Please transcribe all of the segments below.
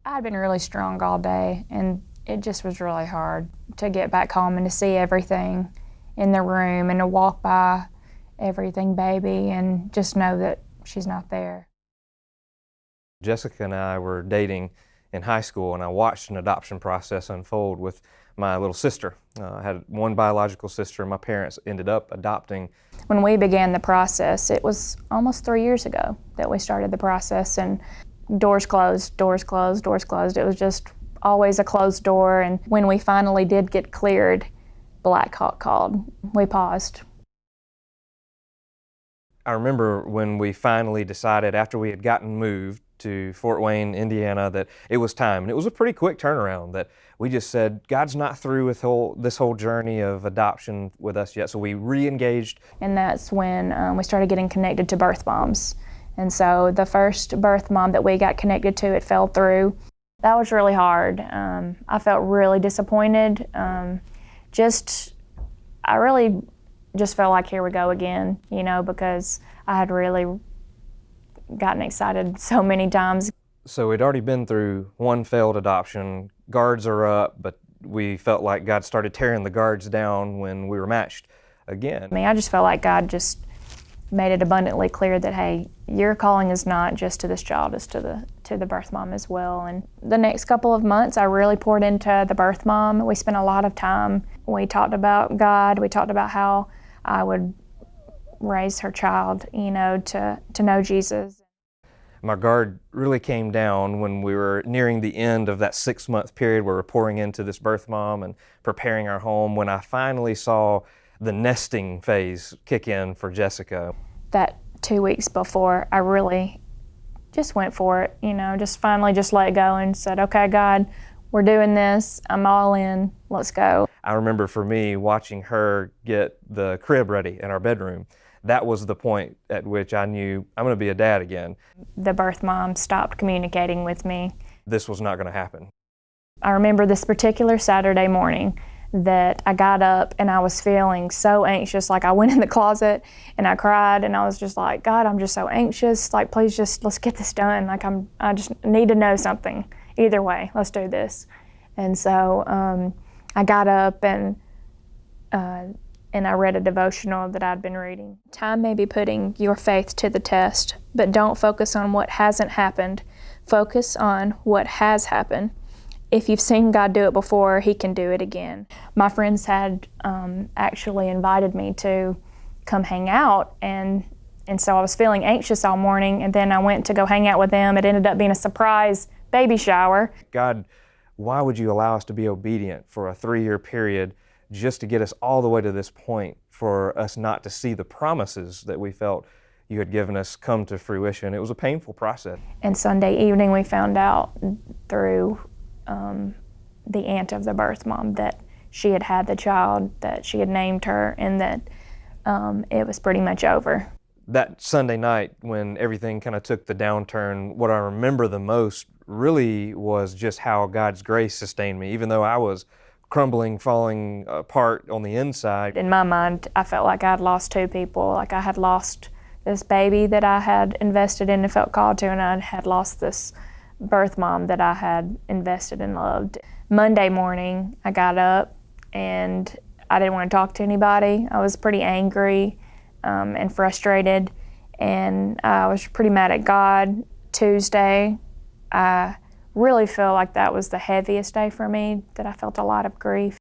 I'd been really strong all day, and it just was really hard to get back home and to see everything in the room and to walk by everything baby and just know that she's not there. Jessica and I were dating in high school, and I watched an adoption process unfold with my little sister. I had one biological sister, and my parents ended up adopting. When we began the process, it was almost 3 years ago that we started the process, and doors closed, doors closed, doors closed. It was just always a closed door, and when we finally did get cleared, Blackhawk called. We paused. I remember when we finally decided, after we had gotten moved to Fort Wayne, Indiana, that it was time. And it was a pretty quick turnaround, that we just said, God's not through with this whole journey of adoption with us yet. So we re-engaged. And that's when we started getting connected to birth moms. And so the first birth mom that we got connected to, it fell through. That was really hard. I felt really disappointed. I really just felt like, here we go again, because I had really gotten excited so many times. So we'd already been through one failed adoption. Guards are up, but we felt like God started tearing the guards down when we were matched again. I just felt like God just made it abundantly clear that, hey, your calling is not just to this child, it's to the birth mom as well. And the next couple of months, I really poured into the birth mom. We spent a lot of time. We talked about God. We talked about how I would raise her child, to know Jesus. My guard really came down when we were nearing the end of that 6-month period where we're pouring into this birth mom and preparing our home, when I finally saw the nesting phase kick in for Jessica. That 2 weeks before, I really just went for it, just finally just let go and said, okay, God, we're doing this. I'm all in. Let's go. I remember for me watching her get the crib ready in our bedroom. That was the point at which I knew I'm going to be a dad again. The birth mom stopped communicating with me. This was not going to happen. I remember this particular Saturday morning that I got up and I was feeling so anxious. Like, I went in the closet and I cried, and I was just like, God, I'm just so anxious. Like, please let's get this done. Like, I just need to know something. Either way, let's do this. And so I got up and I read a devotional that I'd been reading. Time may be putting your faith to the test, but don't focus on what hasn't happened. Focus on what has happened. If you've seen God do it before, He can do it again. My friends had actually invited me to come hang out, and so I was feeling anxious all morning, and then I went to go hang out with them. It ended up being a surprise baby shower. God, why would you allow us to be obedient for a 3-year period just to get us all the way to this point, for us not to see the promises that we felt you had given us come to fruition? It was a painful process. And Sunday evening we found out through the aunt of the birth mom that she had had the child, that she had named her, and that it was pretty much over. That Sunday night, when everything kind of took the downturn, what I remember the most really was just how God's grace sustained me, even though I was crumbling, falling apart on the inside. In my mind, I felt like I had lost 2 people. Like, I had lost this baby that I had invested in and felt called to, and I had lost this birth mom that I had invested and loved. Monday morning, I got up and I didn't want to talk to anybody. I was pretty angry and frustrated, and I was pretty mad at God. Tuesday, I really feel like that was the heaviest day for me, that I felt a lot of grief.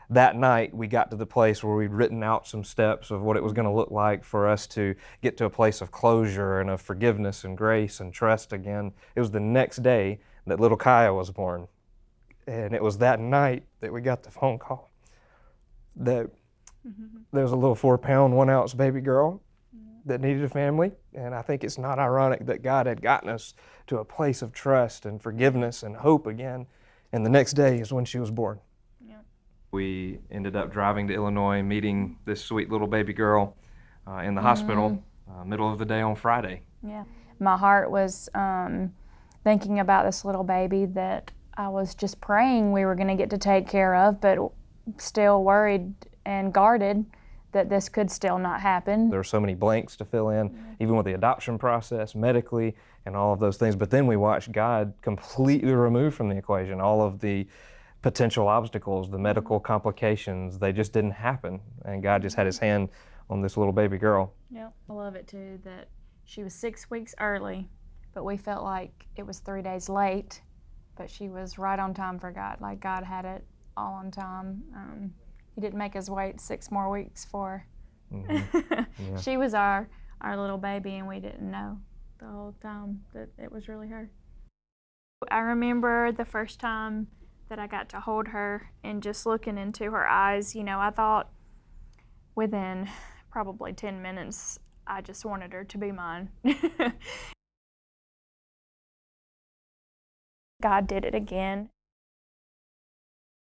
That night, we got to the place where we'd written out some steps of what it was going to look like for us to get to a place of closure and of forgiveness and grace and trust again. It was the next day that little Kaya was born. And it was that night that we got the phone call that there was a little 4-pound, 1-ounce baby girl that needed a family. And I think it's not ironic that God had gotten us to a place of trust and forgiveness and hope again. And the next day is when she was born. We ended up driving to Illinois, meeting this sweet little baby girl in the hospital, middle of the day on Friday. Yeah, my heart was thinking about this little baby that I was just praying we were going to get to take care of, but still worried and guarded that this could still not happen. There were so many blanks to fill in, even with the adoption process, medically, and all of those things. But then we watched God completely remove from the equation all of the potential obstacles, the medical complications. They just didn't happen. And God just had his hand on this little baby girl. Yeah, I love it too that she was 6 weeks early, but we felt like it was 3 days late, but she was right on time for God. Like God had it all on time. He didn't make us wait 6 more weeks for her. Yeah. She was our little baby, and we didn't know the whole time that it was really her. I remember the first time that I got to hold her and just looking into her eyes, you know, I thought within probably 10 minutes, I just wanted her to be mine. God did it again.